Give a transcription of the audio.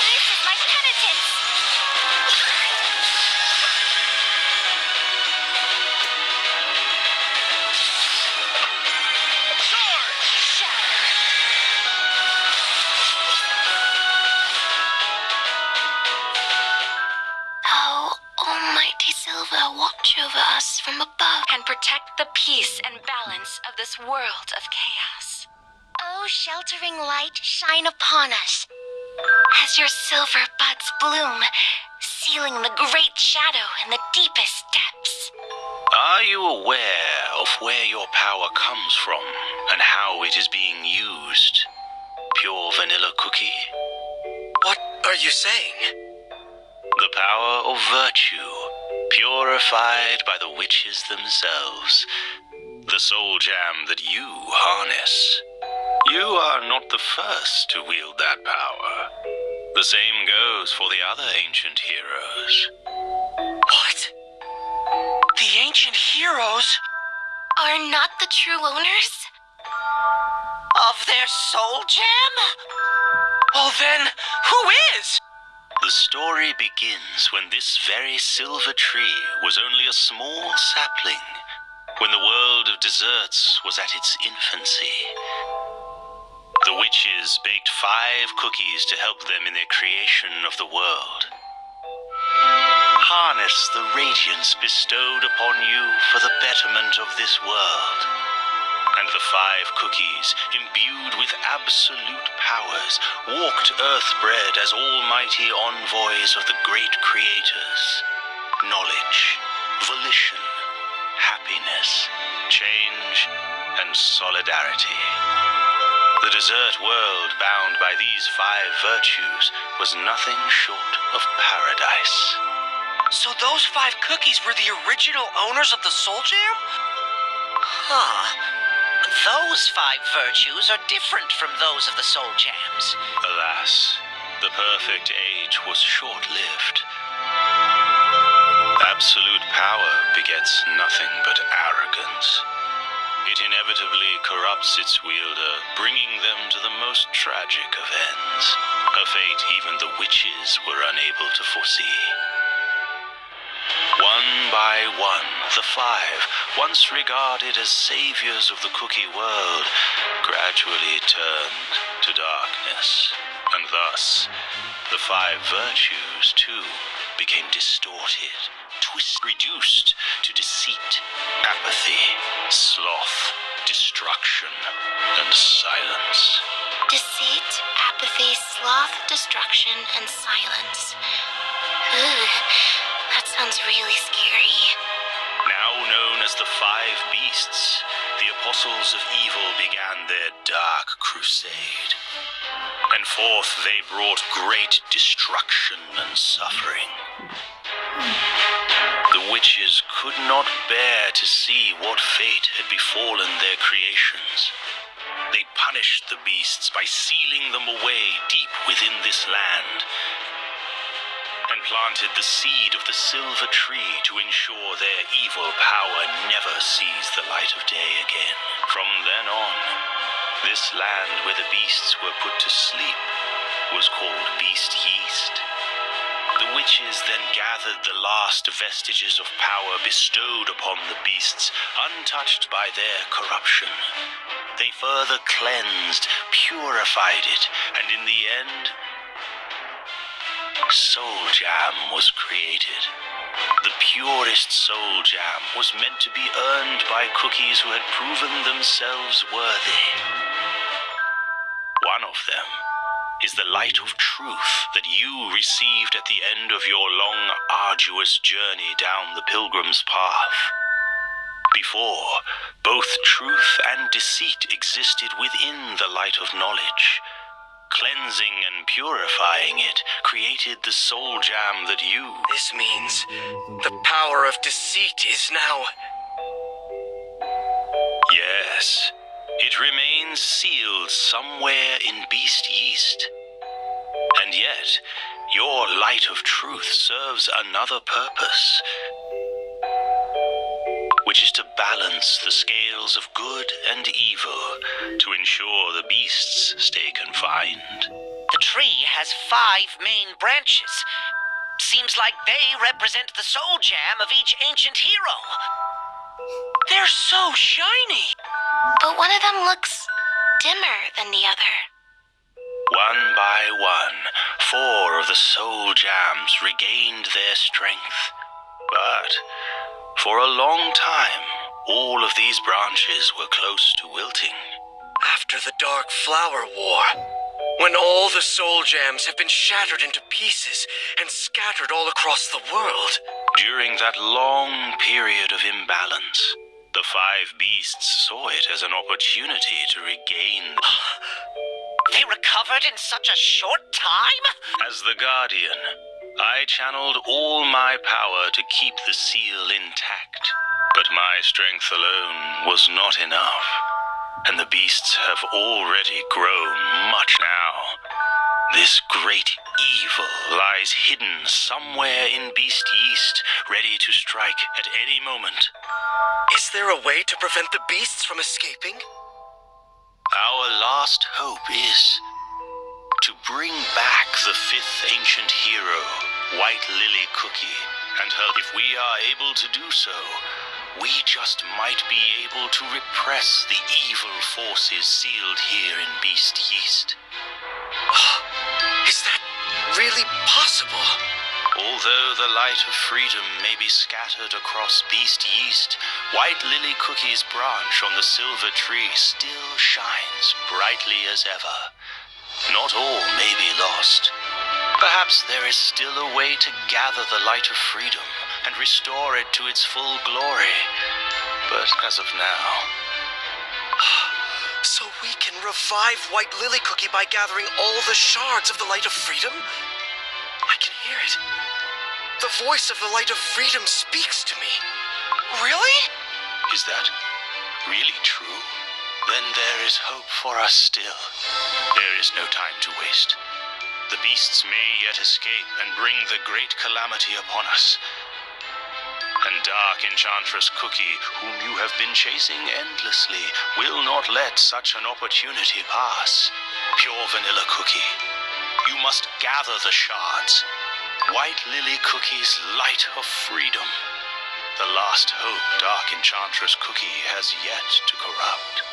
This is my penitence. Oh, Almighty Silva, watch over us from above and protect the peace and balance of this world of chaos. Oh, sheltering light, shine upon us as your silver buds bloom, sealing the great shadow in the deepest depths. Are you aware of where your power comes from and how it is being used? Pure vanilla cookie? What are you saying? The power of virtue, purified by the witches themselves. The soul jam that you harness. You are not the first to wield that power. The same goes for the other ancient heroes. What? The ancient heroes? Are not the true owners Of their soul gem? Well then, who is? The story begins when this very silver tree was only a small sapling, when the world of desserts was at its infancy. The witches baked 5 cookies to help them in their creation of the world. Harness the radiance bestowed upon you for the betterment of this world. And the 5 cookies, imbued with absolute powers, walked earth-bred as almighty envoys of the great creators. Knowledge, volition, happiness, change, and solidarity. The dessert world bound by these 5 virtues was nothing short of paradise. So those 5 cookies were the original owners of the soul jam? Huh. Those 5 virtues are different from those of the soul jams. Alas, the perfect age was short-lived. Absolute power begets nothing but arrogance. It inevitably corrupts its wielder, bringing them to the most tragic of ends, a fate even the witches were unable to foresee. One by one, the 5, once regarded as saviors of the cookie world, gradually turned to darkness, and thus, the 5 virtues, too, became distorted, reduced to deceit, apathy, sloth, destruction, and silence. deceit, apathy, sloth, destruction, and silence. Ugh, that sounds really scary. Now known as the 5 beasts, the apostles of evil began their dark crusade. And forth they brought great destruction and suffering. The witches could not bear to see what fate had befallen their creations. They punished the beasts by sealing them away deep within this land, and planted the seed of the silver tree to ensure their evil power never sees the light of day again. From then on, this land where the beasts were put to sleep was called Beast Yeast. The witches then gathered the last vestiges of power bestowed upon the beasts, untouched by their corruption. They further cleansed, purified it, and in the end, Soul Jam was created. The purest Soul Jam was meant to be earned by cookies who had proven themselves worthy. One of them is the light of truth that you received at the end of your long, arduous journey down the pilgrim's path. Before, both truth and deceit existed within the light of knowledge. Cleansing and purifying it created the soul jam that you... This means the power of deceit is now... Yes, it remains sealed somewhere in Beast Yeast. And yet, your light of truth serves another purpose, which is to balance the scales of good and evil to ensure the beasts stay confined. The tree has 5 main branches. Seems like they represent the soul jam of each ancient hero. They're so shiny. But one of them looks dimmer than the other. One by one, 4 of the soul jams regained their strength. But for a long time, all of these branches were close to wilting. After the Dark Flower War, when all the soul jams have been shattered into pieces and scattered all across the world. During that long period of imbalance, the 5 beasts saw it as an opportunity to regain. They recovered in such a short time? As the Guardian, I channeled all my power to keep the seal intact. But my strength alone was not enough, and the beasts have already grown much now. This great evil lies hidden somewhere in Beast Yeast, ready to strike at any moment. Is there a way to prevent the beasts from escaping? Our last hope is to bring back the 5th ancient hero, White Lily Cookie, and if we are able to do so, we just might be able to repress the evil forces sealed here in Beast Yeast. Is that really possible? Although the light of freedom may be scattered across Beast Yeast, White Lily Cookie's branch on the silver tree still shines brightly as ever. Not all may be lost. Perhaps there is still a way to gather the light of freedom and restore it to its full glory. But as of now... So we can revive White Lily Cookie by gathering all the shards of the Light of Freedom? I can hear it. The voice of the Light of Freedom speaks to me. Really? Is that really true? Then there is hope for us still. There is no time to waste. The beasts may yet escape and bring the great calamity upon us. And Dark Enchantress Cookie, whom you have been chasing endlessly, will not let such an opportunity pass. Pure Vanilla Cookie, you must gather the shards. White Lily Cookie's light of freedom. The last hope Dark Enchantress Cookie has yet to corrupt.